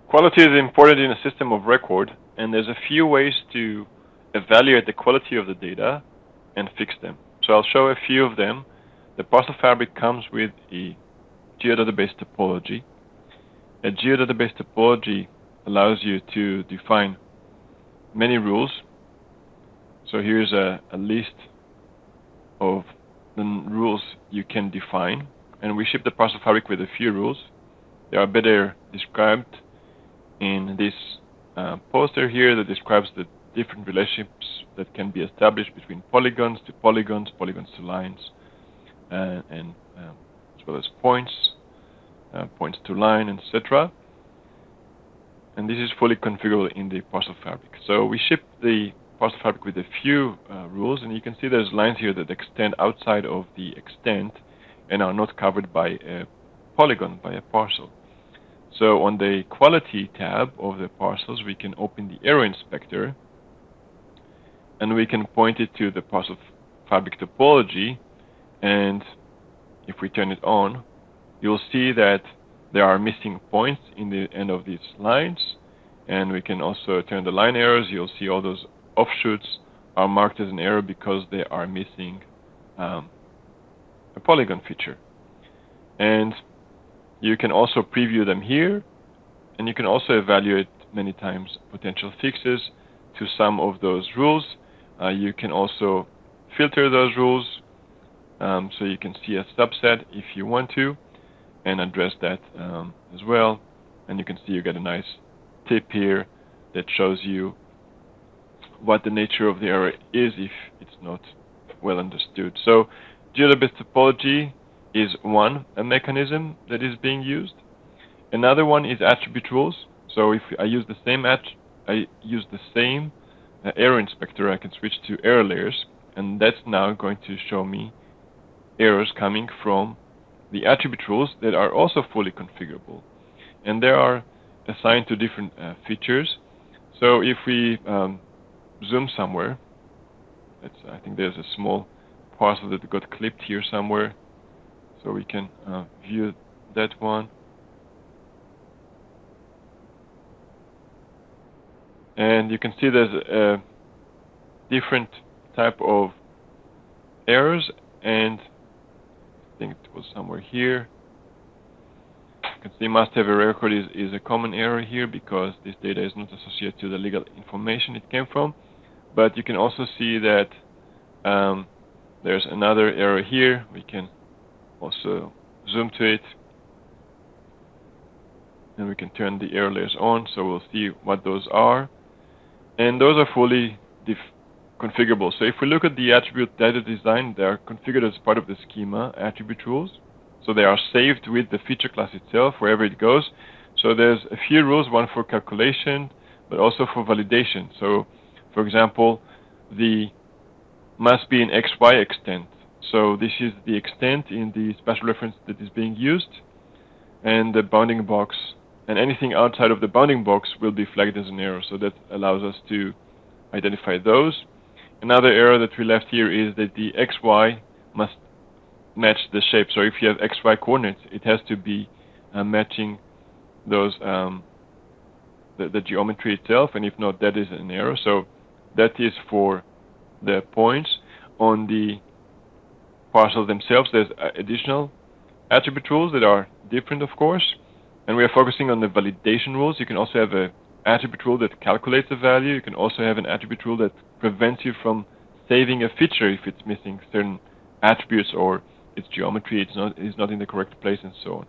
Quality is important in a system of record, and there's a few ways to evaluate the quality of the data and fix them. So I'll show a few of them. The parcel fabric comes with a geodatabase topology. A geodatabase topology allows you to define many rules. So here's a list of the rules you can define, and we ship the parcel fabric with a few rules. They are better described in this poster here that describes the different relationships that can be established between polygons to polygons, polygons to lines, and as well as points, points to line, etc. And this is fully configurable in the parcel fabric. So we ship the parcel fabric with a few rules, and you can see there's lines here that extend outside of the extent and are not covered by a polygon, by a parcel. So on the quality tab of the parcels, we can open the arrow inspector, and we can point it to the parcel fabric topology, and if we turn it on, you'll see that there are missing points in the end of these lines, and we can also turn the line arrows. You'll see all those offshoots are marked as an error because they are missing a polygon feature. And you can also preview them here, and you can also evaluate many times potential fixes to some of those rules. You can also filter those rules, so you can see a subset if you want to, and address that as well. And you can see you get a nice tip here that shows you what the nature of the error is if it's not well understood. So geodatabase topology is one mechanism that is being used. Another one is attribute rules. So if I use the same error inspector, I can switch to error layers, and that's now going to show me errors coming from the attribute rules that are also fully configurable, and they are assigned to different features. So if we zoom somewhere, I think there's a small parcel that got clipped here somewhere, so we can view that one. And you can see there's a different type of errors, and I think it was somewhere here. You can see must have a record is a common error here because this data is not associated to the legal information it came from. But you can also see that there's another error here. We can also zoom to it, and we can turn the error layers on, so we'll see what those are. And those are fully configurable. So if we look at the attribute data design, they are configured as part of the schema attribute rules. So they are saved with the feature class itself wherever it goes. So there's a few rules, one for calculation, but also for validation. So for example, the must be an XY extent. So this is the extent in the special reference that is being used, and the bounding box, and anything outside of the bounding box will be flagged as an error. So that allows us to identify those. Another error that we left here is that the XY must match the shape. So if you have XY coordinates, it has to be matching those the geometry itself, and if not, that is an error. So that is for the points. On the parcels themselves, there's additional attribute rules that are different, of course, and we are focusing on the validation rules. You can also have an attribute rule that calculates the value. You can also have an attribute rule that prevents you from saving a feature if it's missing certain attributes or its geometry is not in the correct place, and so on.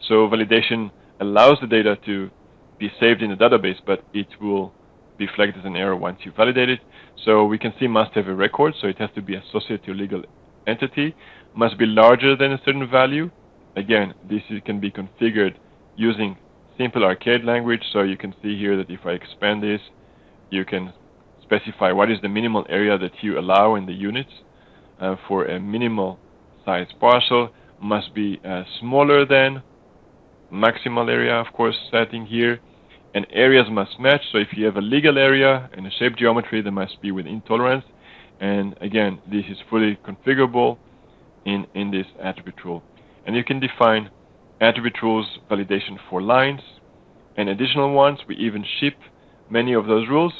So validation allows the data to be saved in the database, but it will be flagged as an error once you validate it. So we can see must have a record, so it has to be associated to a legal entity, must be larger than a certain value. Again, this can be configured using simple arcade language. So you can see here that if I expand this, you can specify what is the minimal area that you allow in the units. For a minimal size parcel, must be smaller than maximal area, of course, setting here. And areas must match. So if you have a legal area and a shape geometry, they must be within tolerance. And again, this is fully configurable in this attribute rule. And you can define attribute rules validation for lines, and additional ones. We even ship many of those rules.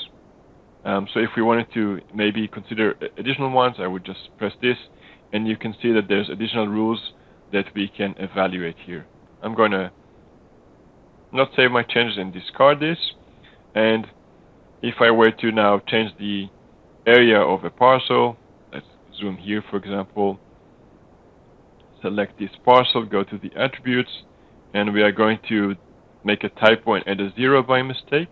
So if we wanted to maybe consider additional ones, I would just press this, and you can see that there's additional rules that we can evaluate here. I'm going to not save my changes and discard this. And if I were to now change the area of a parcel, let's zoom here, for example, select this parcel, go to the attributes, and we are going to make a typo and add a 0 by mistake.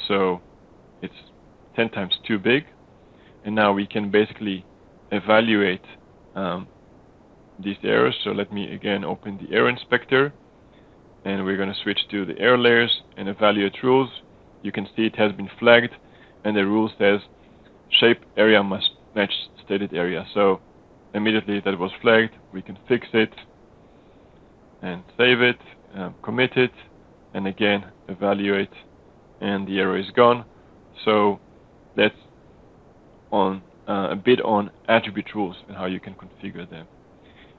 So it's 10 times too big. And now we can basically evaluate these errors. So let me again open the error inspector, and we're going to switch to the error layers and evaluate rules. You can see it has been flagged, and the rule says shape area must match stated area. So immediately that was flagged. We can fix it and save it, commit it, and again evaluate, and the error is gone. So that's on a bit on attribute rules and how you can configure them.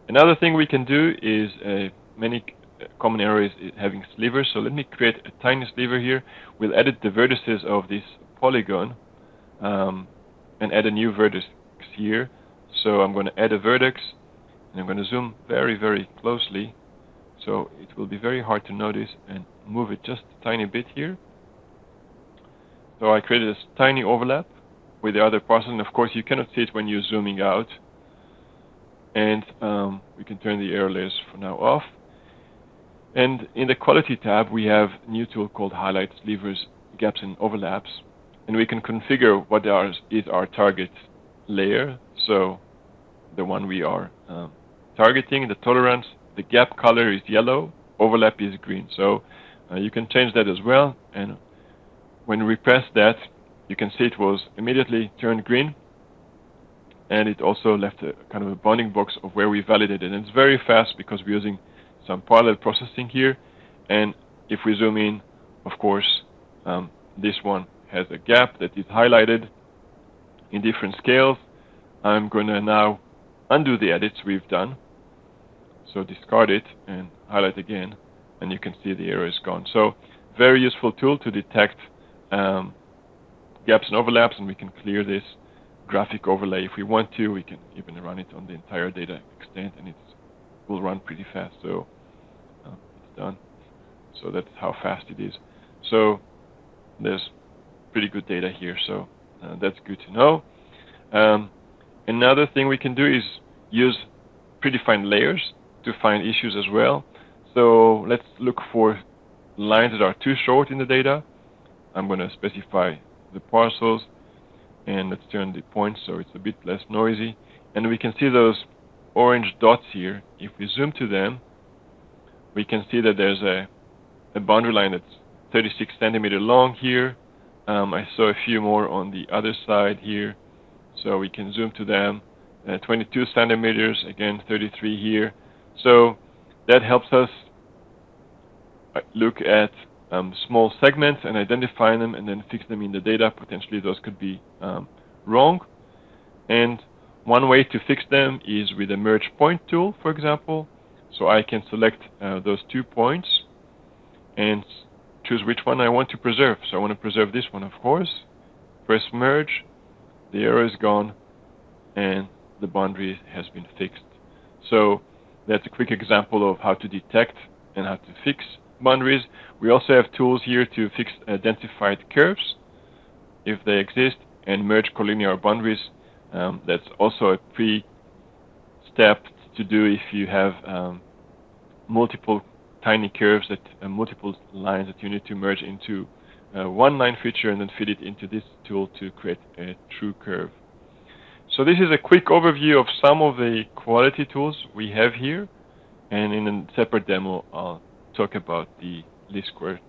Another thing we can do is many common errors is having slivers. So let me create a tiny sliver here. We'll edit the vertices of this polygon and add a new vertex here. So I'm going to add a vertex, and I'm going to zoom very, very closely. So it will be very hard to notice, and move it just a tiny bit here. So I created this tiny overlap with the other parcel, and of course you cannot see it when you're zooming out. And we can turn the error layers for now off. And in the quality tab, we have a new tool called highlight slivers, gaps, and overlaps. And we can configure what is our target layer. So the one we are targeting, the tolerance, the gap color is yellow, overlap is green. So you can change that as well. And when we press that, you can see it was immediately turned green. And it also left a kind of a bounding box of where we validated. And it's very fast because we're using some parallel processing here. And if we zoom in, of course, this one has a gap that is highlighted in different scales. I'm going to now undo the edits we've done. So discard it and highlight again, and you can see the error is gone. So very useful tool to detect gaps and overlaps, and we can clear this graphic overlay if we want to. We can even run it on the entire data extent, and it will run pretty fast. So it's done. So that's how fast it is. So there's pretty good data here. So that's good to know. Another thing we can do is use predefined layers to find issues as well. So let's look for lines that are too short in the data. I'm going to specify the parcels, and let's turn the points so it's a bit less noisy. And we can see those orange dots here. If we zoom to them, we can see that there's a boundary line that's 36 centimeter long here. I saw a few more on the other side here, so we can zoom to them. 22 centimeters, again 33 here. So that helps us look at small segments and identify them and then fix them in the data. Potentially those could be wrong. And one way to fix them is with a merge point tool, for example. So I can select those 2 points and choose which one I want to preserve. So I want to preserve this one, of course. Press merge, the error is gone, and the boundary has been fixed. So that's a quick example of how to detect and how to fix boundaries. We also have tools here to fix densified curves if they exist, and merge collinear boundaries. That's also a pre-step to do if you have multiple tiny curves, that multiple lines that you need to merge into one line feature and then feed it into this tool to create a true curve. So this is a quick overview of some of the quality tools we have here, and in a separate demo I'll talk about the least square